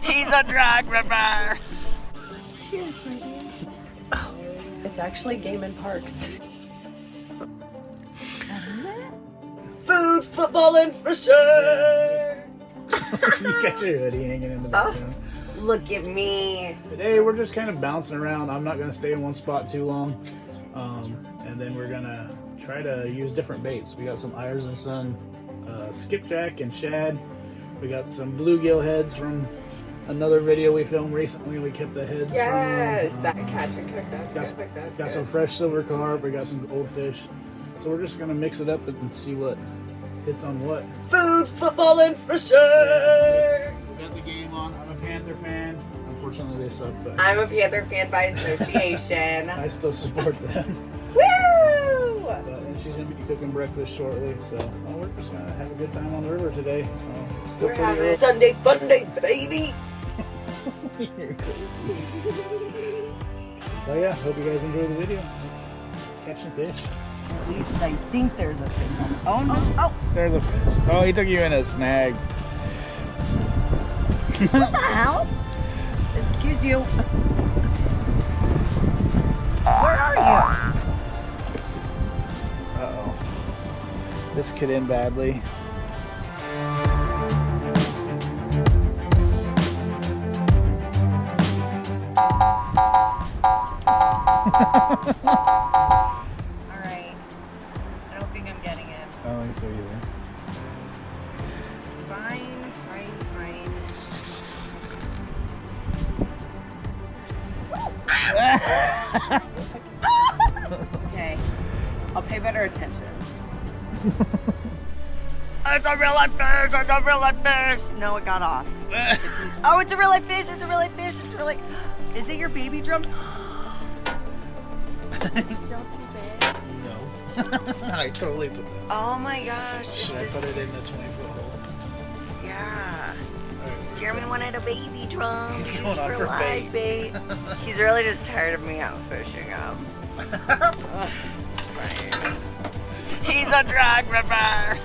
He's a drag ripper. Cheers, my dear. Oh, it's actually Game and Parks. Food, football, and fishing. You got your hoodie hanging in the background. Look at me. Today we're just kind of bouncing around. I'm not going to stay in one spot too long. And then we're going to try to use different baits. We got some Eyers and Son skipjack and shad. We got some bluegill heads from another video we filmed recently. We kept the heads Yes, from that catch and cook. That's good. That's got good. some fresh silver carp. We got some goldfish. So we're just going to mix it up and see what hits on what. Food, football, and fishing. We got the game on. I'm a Panther fan. Unfortunately, they suck, but I'm a Panther fan by association. I still support them. Woo! And she's going to be cooking breakfast shortly, so we're just going to have a good time on the river today. So it's still We're pretty having early. Sunday fun day, baby. But yeah, hope you guys enjoy the video. Let's catch some fish. At least I think there's a fish on. Oh no! Oh! There's a fish. Oh, he took you in a snag. What the hell? Excuse you. Where are you? Uh-oh. This could end badly. Alright. I don't think I'm getting it. I don't think so either. Fine. Okay. I'll pay better attention. It's a real life fish! It's a real life fish! No, it got off. Oh, it's a real life fish! It's a real life fish! It's a real life... Is it your baby drum? Still too big? No. I totally put that. Oh my gosh. Should I put it in the 20-foot hole? Yeah. Alright. Jeremy wanted a baby drum. He's going on for live bait. He's really just tired of me out fishing him. Ugh, it's fine. He's a drag ripper.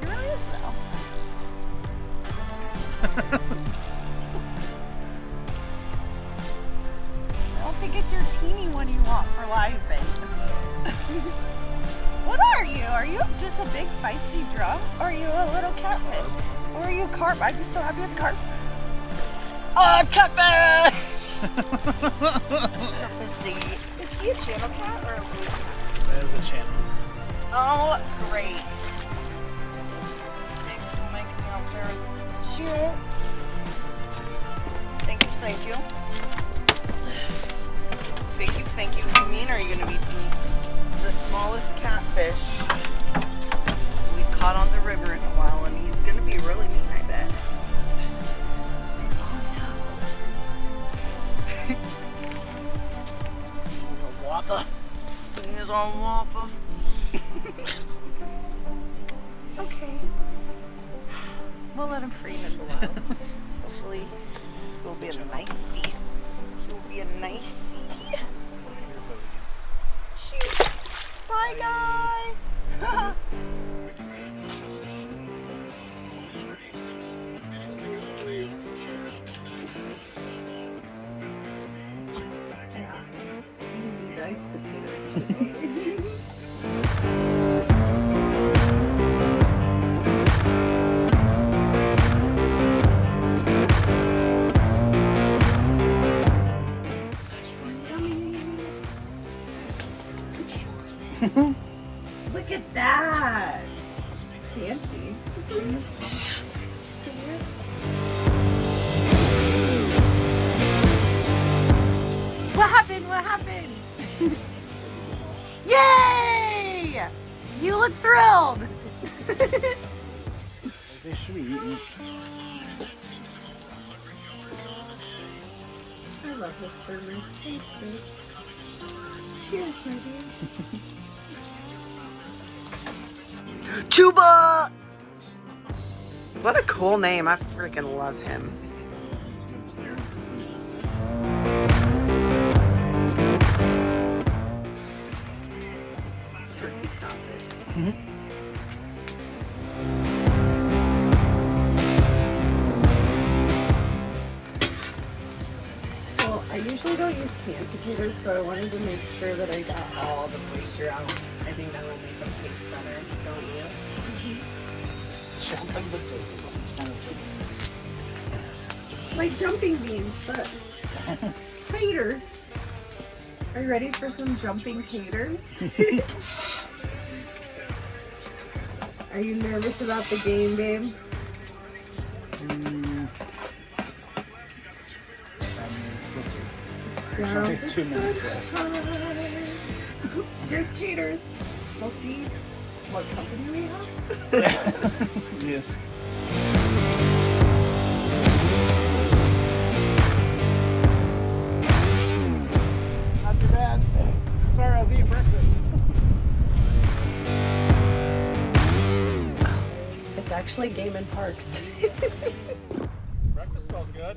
He really is though. I don't think it's your teeny one you want for live bait. What are you? Are you just a big feisty drum? Or are you a little catfish? Or are you a carp? I'd be so happy with carp. Oh, catfish! Is he a channel cat or a blue cat? That is a channel. Oh, great. Thanks for making me out there. Sure. Thank you, thank you. Thank you. What do you mean are you going to be the smallest catfish we've caught on the river in a while, and he's going to be really mean, I bet. He's a whopper. He's a whopper. Okay. We'll let him free in a while. Hopefully, he'll be a nice sea. He'll be a nice sea. Shoot. Bye, guy. Easy, nice potatoes today. Look at that! Fancy. What happened? Yay! You look thrilled! They should be eating. I love this thermos. Thanks, babe. Cheers, my dear. Chuba! What a cool name. I freaking love him. Turkey sausage. canned potatoes, so I wanted to make sure that I got all the moisture out. I think that will make them taste better, don't you? Like jumping beans, but taters. Are you ready for some jumping taters? Are you nervous about the game, babe? We'll see. Down Only the 2 minutes left. Here's taters. We'll see what company we have. Yeah. Not too bad. Sorry, I was eating breakfast. It's actually Game and Parks. Breakfast smells good.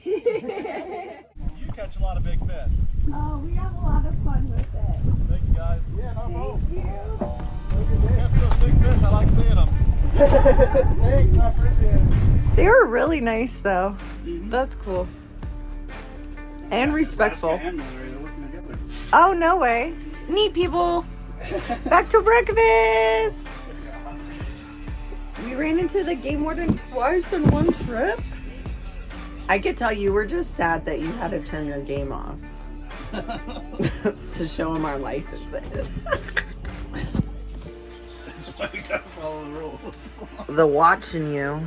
You catch a lot of big fish. Oh, we have a lot of fun with it. Thank you guys. Yeah, no problem. Thank you. Catch those big fish. I like seeing them. Thanks, I appreciate it. They were really nice, though. That's cool. And respectful. Oh, no way. Neat people. Back to breakfast. We ran into the game warden twice in one trip. I could tell you were just sad that you had to turn your game off to show him our licenses. That's why we gotta follow the rules. The watching you.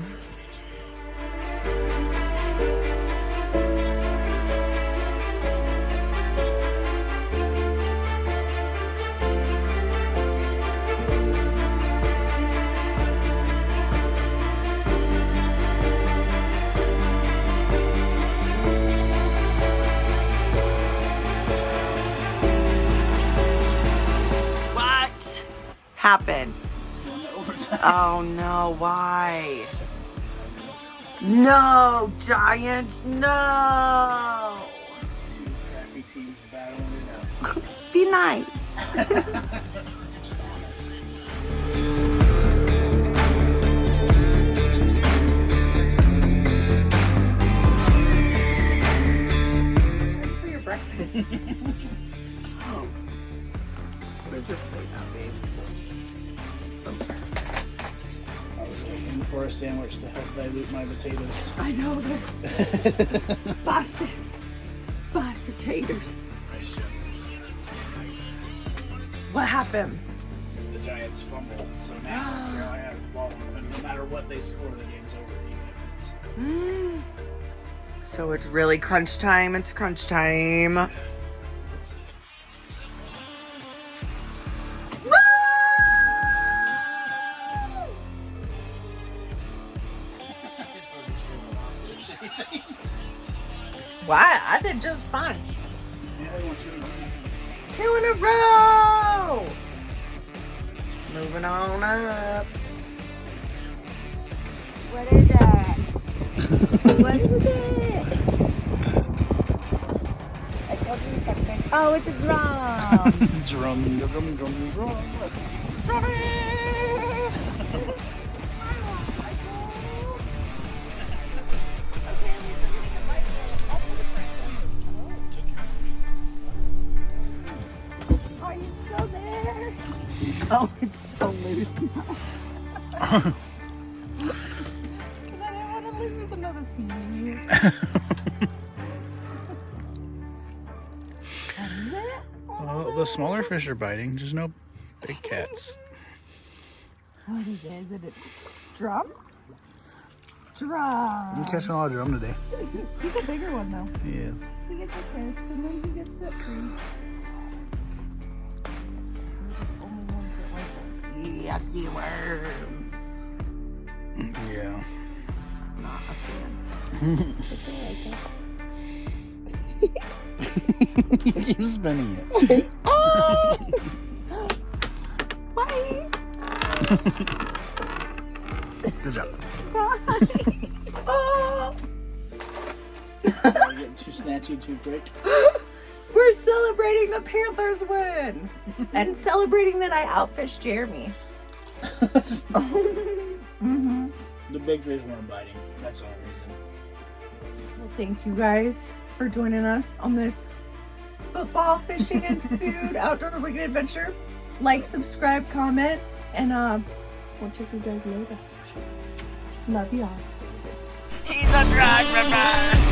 What happened? Oh no, why? No, Giants, no! Two crappy teams battling it out. Be nice. Just honest. Ready for your breakfast. Oh. Where's your plate now, babe? I was waiting for a sandwich to help dilute my potatoes. I know they're spicy taters. What happened? The Giants fumbled, so now Carolina has the ball. And no matter what they score, the game's over, even if it's. So it's really crunch time. It's crunch time. Why? I did just fine. Yeah, they want you to 2 in a row. Moving on up. What is that? What is it? I told you to catch fish. Oh, it's a drum. drum. Are you still there? Oh, it's so loose now. Because I didn't want to lose another piece. Well, the smaller fish are biting, just no big cats. What is it? Is it a drum? Drum. I'm catching a lot of drum today. He's a bigger one though. He is. He gets a kiss and then he gets it free. Only ones that like those yucky worms. Yeah. Not a fan. But they like it. You keep spinning it. Oh! Bye. Good job. Bye. Oh. You're getting too snatchy too quick. We're celebrating the Panthers win and celebrating that I outfished Jeremy. The big fish weren't biting. That's the only reason. Well, thank you guys for joining us on this football, fishing, and food outdoor weekend adventure. Like, subscribe, comment, and we'll check you guys later. Love y'all. He's a drag,